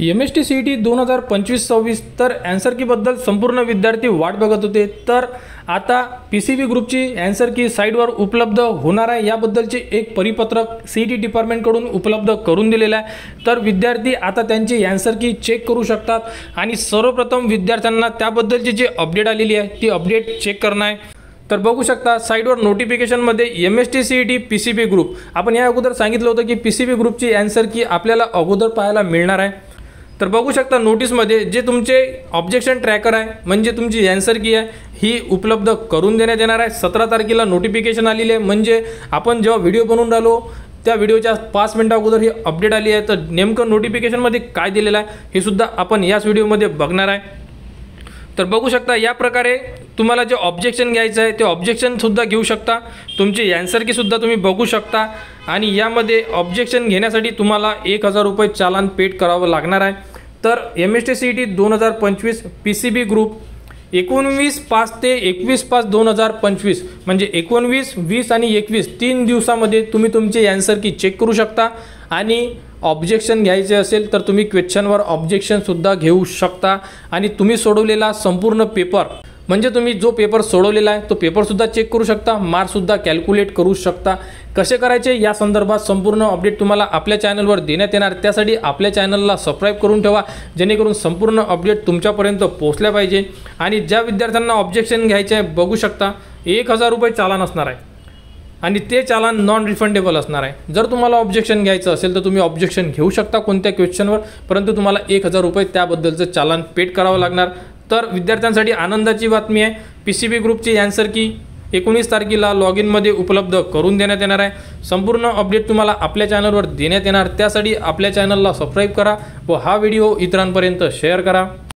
MST-CET 2025-26 तर answer कीबद्दल संपूर्ण विद्यार्थी वाट बघत होते। तर आता PCB ग्रुपची ॲन्सर की साईटवर उपलब्ध होणार आहे। याबद्दलचे एक परिपत्रक CET डिपार्टमेंटकडून उपलब्ध करून दिलेलं आहे। तर विद्यार्थी आता त्यांची ॲन्सर की चेक करू शकतात आणि सर्वप्रथम विद्यार्थ्यांना त्याबद्दलची जी अपडेट आलेली आहे ती अपडेट चेक करणं आहे। तर बघू शकता साइटवर नोटिफिकेशनमध्ये MST-CET PCB ग्रुप आपण या अगोदर सांगितलं होतं की PCB ग्रुपची ॲन्सर की आपल्याला अगोदर पाहायला मिळणार आहे। तर बघू शकता नोटीसमध्ये जे तुमचे ऑब्जेक्शन ट्रॅकर आहे म्हणजे तुमची ॲन्सर की आहे ही उपलब्ध करून देण्यात येणार आहे। 17 तारखेला नोटिफिकेशन आलेली आहे, म्हणजे आपण जेव्हा व्हिडिओ बनवून राहिलो त्या व्हिडिओच्या 5 मिनिटा अगोदर ही अपडेट आली आहे। तर नेमकं नोटिफिकेशनमध्ये काय दिलेलं आहे हे सुद्धा आपण याच व्हिडिओमध्ये बघणार आहे। तर बघू शकता या प्रकारे तुम्हाला जे ऑब्जेक्शन घ्यायचं आहे ते ऑब्जेक्शन सुद्धा घेऊ शकता, तुमची ॲन्सर की सुद्धा तुम्ही बघू शकता आणि यामध्ये ऑब्जेक्शन घेण्यासाठी तुम्हाला 1000 रुपये चालान पेड करावं लागणार आहे। तर MST-CET 2025 PCB ग्रुप 19/5 ते 21/5/2025 म्हणजे 19, 20 आणि 21 3 दिवसामध्ये तुम्ही तुमची ॲन्सर की चेक करू शकता आणि ऑब्जेक्शन घ्यायचे असेल तर तुम्ही क्वेश्चनवर ऑब्जेक्शनसुद्धा घेऊ शकता आणि तुम्ही सोडवलेला संपूर्ण पेपर म्हणजे तुम्ही जो पेपर सोडवलेला आहे तो पेपरसुद्धा चेक करू शकता, मार्क्ससुद्धा कॅल्क्युलेट करू शकता। कसे करायचे या संदर्भात संपूर्ण अपडेट तुम्हाला आपल्या चॅनलवर देण्यात येणार। त्यासाठी आपल्या चॅनलला सबस्क्राईब करून ठेवा जेणेकरून संपूर्ण अपडेट तुमच्यापर्यंत पोहोचल्या पाहिजे। आणि ज्या विद्यार्थ्यांना ऑब्जेक्शन घ्यायचे आहे बघू शकता 1000 रुपये चालान असणार आहे आणि ते चालान नॉन रिफंडेबल असणार आहे। जर तुम्हाला ऑब्जेक्शन घ्यायचं असेल तर तुम्ही ऑब्जेक्शन घेऊ शकता कोणत्या क्वेश्चनवर, परंतु तुम्हाला 1000 रुपये त्याबद्दलचं चालान पेड करावं लागणार। तर विद्यार्थ्यांसाठी आनंदाची बातमी आहे, PCB ग्रुपची ॲन्सर की 19 तारखेला लॉग इनमध्ये उपलब्ध करून देण्यात येणार आहे। संपूर्ण अपडेट तुम्हाला आपल्या चॅनलवर देण्यात येणार, त्यासाठी आपल्या चॅनलला सबस्क्राईब करा व हा व्हिडिओ इतरांपर्यंत शेअर करा।